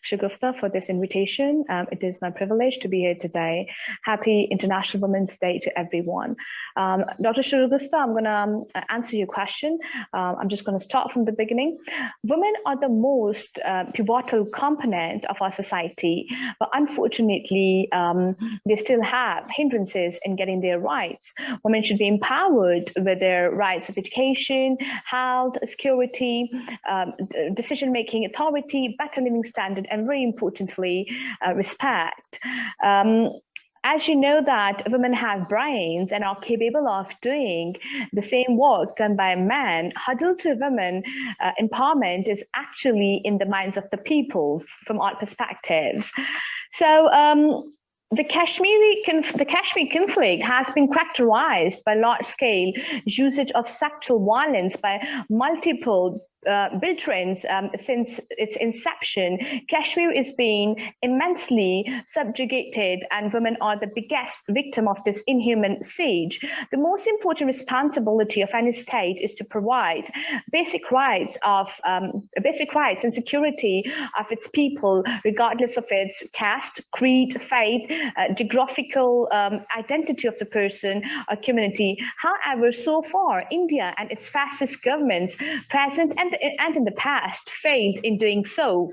Shagufta, for this invitation. It is my privilege to be here today. Happy International Women's Day to everyone. Dr. Shagufta, I'm going to answer your question. I'm just going to start from the beginning. Women are the most pivotal component of our society, but unfortunately, they still have hindrances in getting their rights. Women should be empowered with their rights of education, health, security, decision-making authority, better living standard, and very importantly, respect. As you know that women have brains and are capable of doing the same work done by men, huddle to women empowerment is actually in the minds of the people from our perspectives. So the Kashmir conflict has been characterized by large-scale usage of sexual violence by multiple belligerents since its inception. Kashmir is being immensely subjugated, and women are the biggest victim of this inhuman siege. The most important responsibility of any state is to provide basic rights and security of its people, regardless of its caste, creed, faith, geographical identity of the person or community. However, so far, India and its fascist governments, present and in the past, failed in doing so.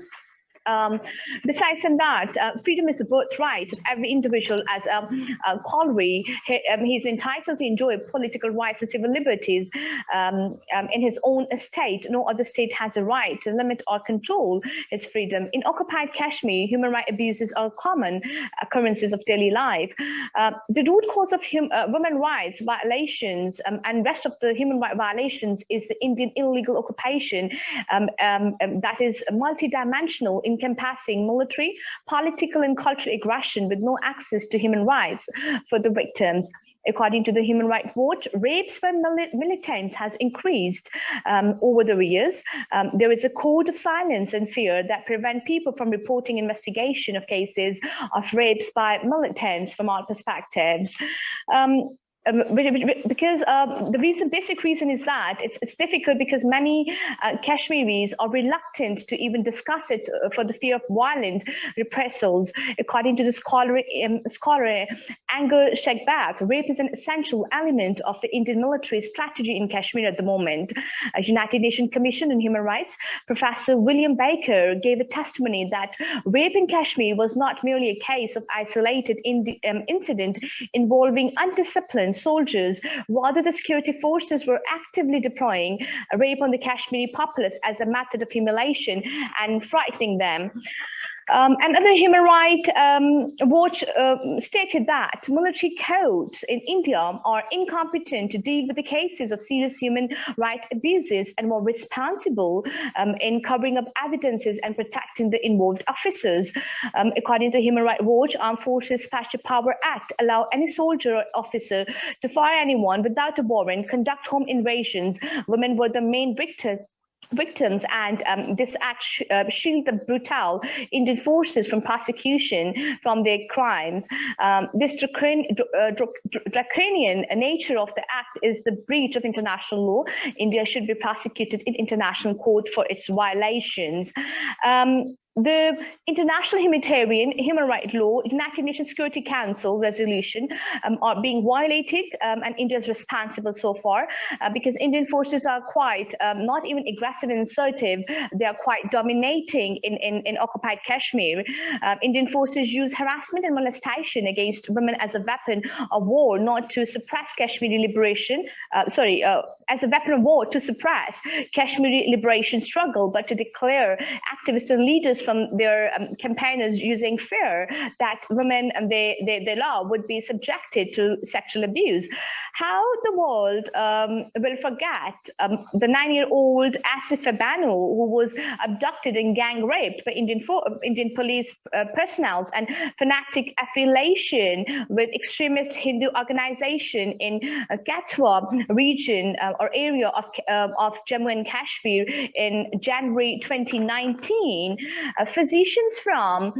Besides that, freedom is a birthright of every individual. As KIIR, he's entitled to enjoy political rights and civil liberties in his own state. No other state has a right to limit or control his freedom. In occupied Kashmir, human rights abuses are common occurrences of daily life. The root cause of women rights violations and rest of the human rights violations is the Indian illegal occupation that is multidimensional, encompassing military, political, and cultural aggression with no access to human rights for the victims. According to the Human Rights Watch, rapes by militants has increased over the years. There is a code of silence and fear that prevent people from reporting investigation of cases of rapes by militants from our perspectives. Because the basic reason is that it's difficult because many Kashmiris are reluctant to even discuss it for the fear of violent reprisals. According to the scholar Anger Shekhbaz, rape is an essential element of the Indian military strategy in Kashmir at the moment. A United Nations Commission on Human Rights, Professor William Baker gave a testimony that rape in Kashmir was not merely a case of isolated incident involving undisciplined soldiers. Rather, the security forces were actively deploying rape on the Kashmiri populace as a method of humiliation and frightening them. Another Human Rights Watch stated that military codes in India are incompetent to deal with the cases of serious human rights abuses and more responsible in covering up evidences and protecting the involved officers. According to Human Rights Watch, Armed Forces Special Power Act allow any soldier or officer to fire anyone without a warrant, conduct home invasions. Women were the main victims, and this act shield the brutal Indian forces from prosecution from their crimes. This draconian nature of the act is the breach of international law. India should be prosecuted in international court for its violations. The International Human Rights Law, United Nations Security Council resolution are being violated, and India is responsible so far because Indian forces are quite not even aggressive and assertive. They are quite dominating in occupied Kashmir. Indian forces use harassment and molestation against women as a weapon of war, not to suppress Kashmiri liberation. As a weapon of war to suppress Kashmiri liberation struggle, but to declare activists and leaders from their campaigners using fear that women and their law would be subjected to sexual abuse. How the world will forget the 9-year-old Asif Banu, who was abducted and gang raped by Indian police personnel and fanatic affiliation with extremist Hindu organization in Katwa region or area of Jammu and Kashmir in January 2019. Physicians from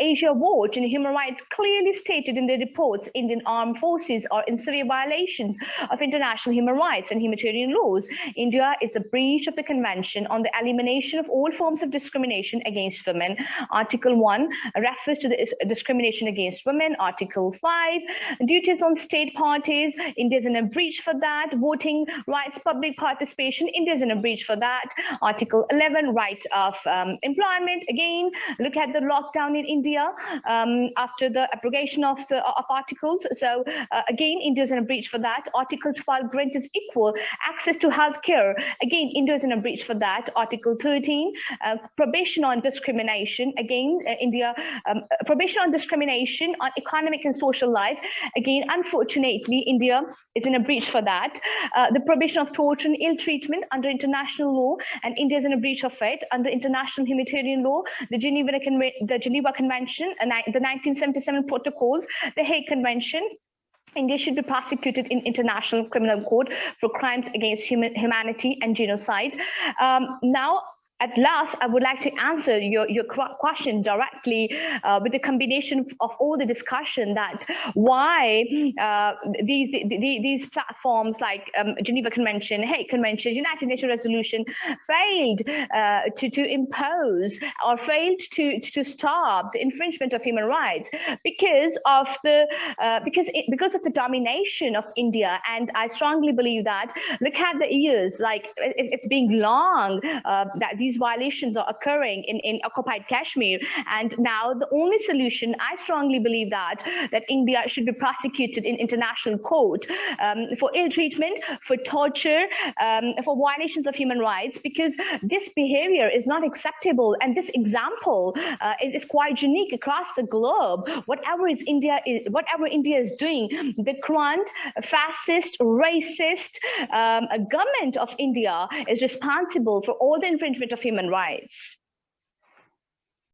Asia Watch and Human Rights clearly stated in their reports Indian armed forces are in severe violations of international human rights and humanitarian laws. India is a breach of the Convention on the Elimination of All Forms of Discrimination Against Women. Article 1 refers to the discrimination against women. Article 5, duties on state parties. India is in a breach for that. Voting rights, public participation. India is in a breach for that. Article 11, right of employment. Again, look at the lockdown in India after the abrogation of articles. So again, India is in a breach for that. Article 12 grants equal access to health care. Again, India is in a breach for that. Article 13, prohibition on discrimination. Again, India, prohibition on discrimination on economic and social life. Again, unfortunately, India is in a breach for that. The prohibition of torture and ill treatment under international law, and India is in a breach of it under international humanitarian law, the Geneva Convention, the 1977 protocols, the Hague Convention. India should be prosecuted in International Criminal Court for crimes against humanity and genocide. Now, at last, I would like to answer your question directly with the combination of all the discussion that why these platforms like Geneva Convention, Hague Convention, United Nations Resolution failed to impose or failed to stop the infringement of human rights because of the domination of India. And I strongly believe that look at the years, like it's been long that these violations are occurring in occupied Kashmir, and now the only solution, I strongly believe that India should be prosecuted in international court for ill treatment, for torture, for violations of human rights, because this behavior is not acceptable, and this example is quite unique across the globe. Whatever India is doing, the current fascist, racist government of India is responsible for all the infringement of human rights.